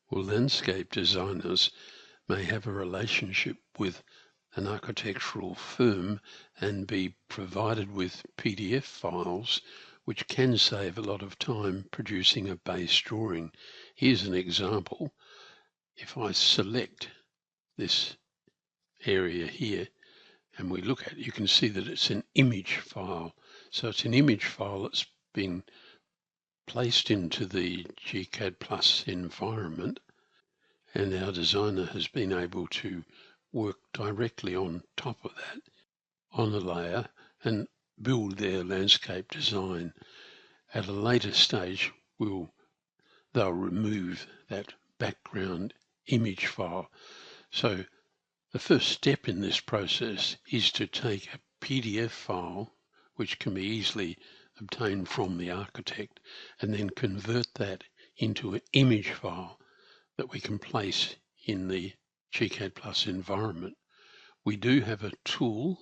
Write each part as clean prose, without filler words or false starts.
Well, landscape designers may have a relationship with an architectural firm and be provided with PDF files, which can save a lot of time producing a base drawing. Here's an example. If I select this area here and we look at it, you can see that it's an image file. So it's an image file that's been placed into the gCADPlus environment, and our designer has been able to work directly on top of that on a layer and build their landscape design. At a later stage, they'll remove that background image file. So the first step in this process is to take a PDF file, which can be easily obtained from the architect, and then convert that into an image file that we can place in the gCADPlus environment. We do have a tool,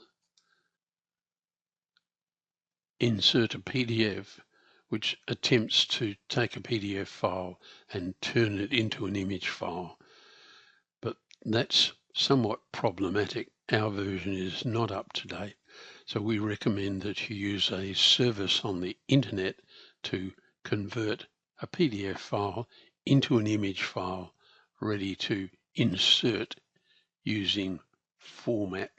Insert a PDF, which attempts to take a PDF file and turn it into an image file. But that's somewhat problematic. Our version is not up to date. So we recommend that you use a service on the internet to convert a PDF file into an image file ready to insert using format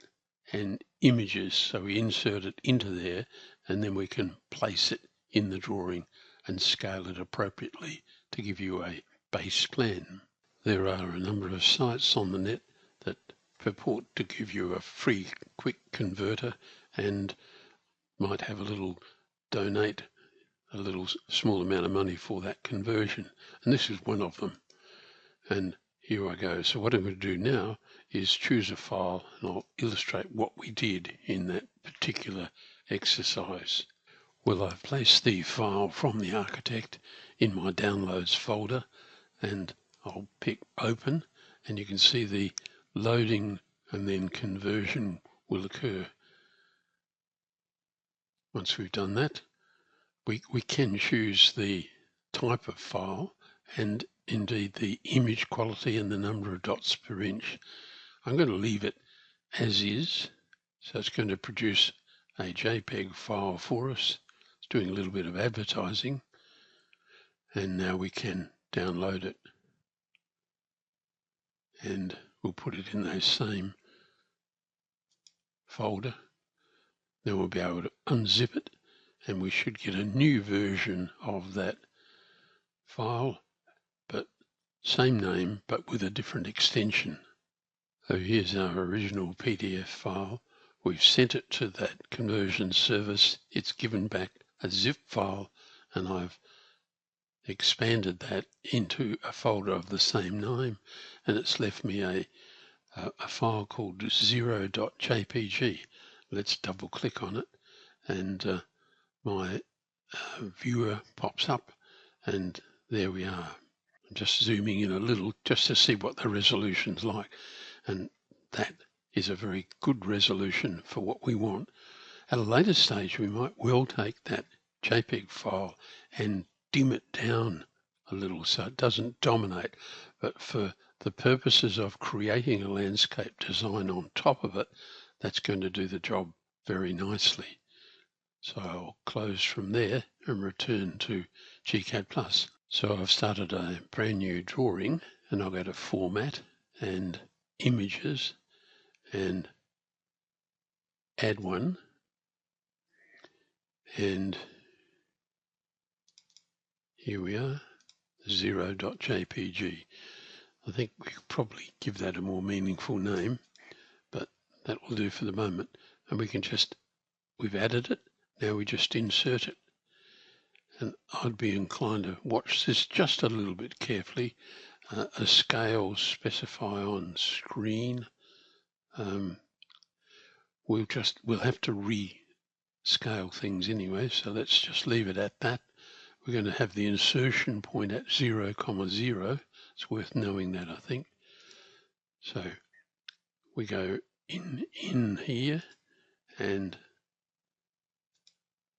and images. So we insert it into there and then we can place it in the drawing and scale it appropriately to give you a base plan. There are a number of sites on the net that purport to give you a free quick converter and might have a little donate a little small amount of money for that conversion. And this is one of them. And here I go. So what I'm going to do now is choose a file and I'll illustrate what we did in that particular exercise. Well, I've placed the file from the architect in my downloads folder and I'll pick open, and you can see the loading and then conversion will occur. Once we've done that, we can choose the type of file and indeed the image quality and the number of dots per inch. I'm going to leave it as is, so it's going to produce a JPEG file for us. It's doing a little bit of advertising, and now we can download it, and we'll put it in that same folder. Then we'll be able to unzip it, and we should get a new version of that file, but same name, but with a different extension. So here's our original PDF file. We've sent it to that conversion service. It's given back a zip file, and I've expanded that into a folder of the same name, and it's left me a file called 0.jpg. Let's double click on it, and my viewer pops up, and there we are. I'm just zooming in a little just to see what the resolution's like, and that is a very good resolution for what we want. At a later stage, we might well take that JPEG file and dim it down a little so it doesn't dominate, but for the purposes of creating a landscape design on top of it, that's going to do the job very nicely. So I'll close from there and return to gCADPlus. So I've started a brand new drawing, and I'll go to Format and Images and add one, and here we are, 0.jpg. I think we could probably give that a more meaningful name, but that will do for the moment. And we can we've added it, now we just insert it. And I'd be inclined to watch this just a little bit carefully. A scale specify on screen. We'll have to rescale things anyway, so let's just leave it at that. We're going to have the insertion point at 0,0. It's worth knowing that, I think. So we go in here and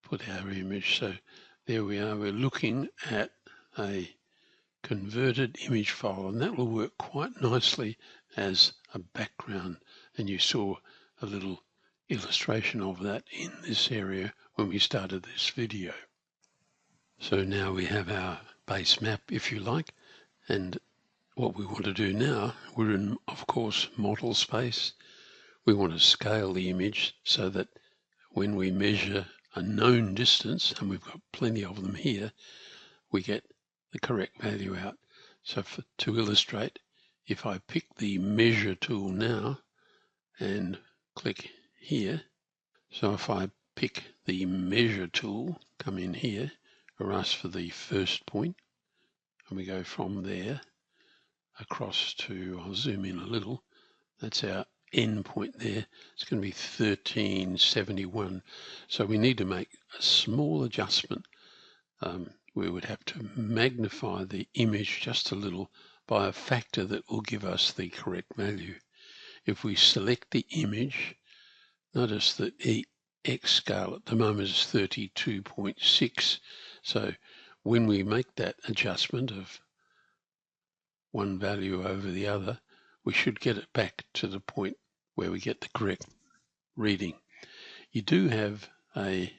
put our image. So there we are. We're looking at a converted image file, and that will work quite nicely as a background. And you saw a little illustration of that in this area when we started this video. So now we have our base map, if you like, and what we want to do now, we're in, of course, model space. We want to scale the image so that when we measure a known distance, and we've got plenty of them here, we get the correct value out. So to illustrate, if I pick the measure tool now and click here, so if I pick the measure tool, come in here, or ask for the first point, and we go from there across to, I'll zoom in a little, that's our end point there. It's going to be 1371. So we need to make a small adjustment. We would have to magnify the image just a little by a factor that will give us the correct value. If we select the image, notice that the X scale at the moment is 32.6. So when we make that adjustment of one value over the other, we should get it back to the point where we get the correct reading. You do have a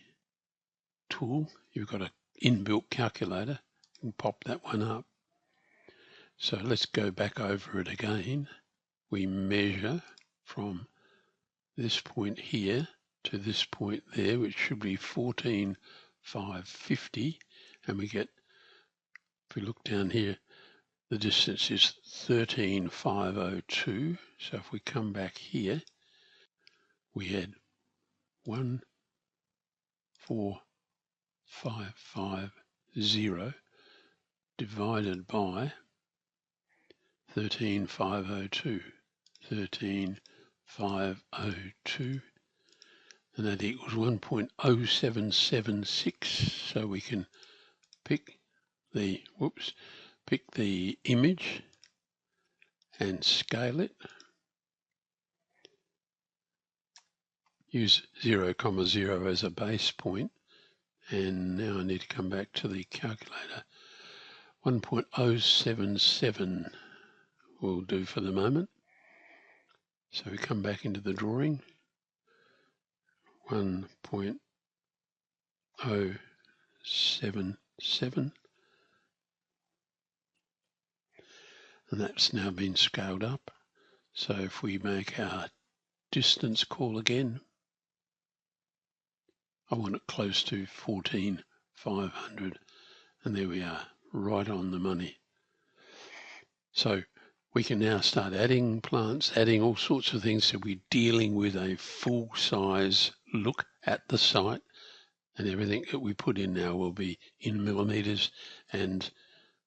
tool, you've got an inbuilt calculator, you can pop that one up. So let's go back over it again. We measure from this point here to this point there, which should be 14,550, and we get, if we look down here, the distance is 13,502. So if we come back here, we had 14550 divided by 13,502. 13,502, and that equals 1.0776. So we can pick the image and scale it. Use 0,0 as a base point, and now I need to come back to the calculator. 1.077 will do for the moment. So we come back into the drawing. 1.077, and that's now been scaled up. So if we make our distance call again, I want it close to 14,500, and there we are, right on the money. So we can now start adding plants, adding all sorts of things. So we're dealing with a full size look at the site, and everything that we put in now will be in millimeters, and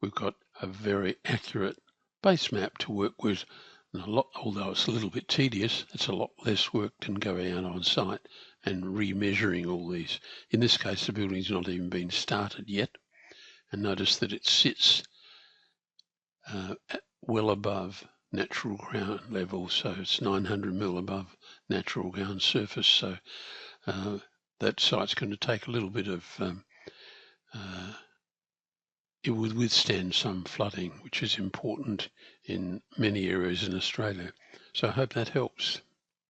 we've got a very accurate base map to work with. And although it's a little bit tedious, it's a lot less work than going out on site and remeasuring all these. In this case, the building's not even been started yet, and notice that it sits well above natural ground level, so it's 900 mil above natural ground surface. So that site's going to take a little bit of, it would withstand some flooding, which is important in many areas in Australia. So I hope that helps.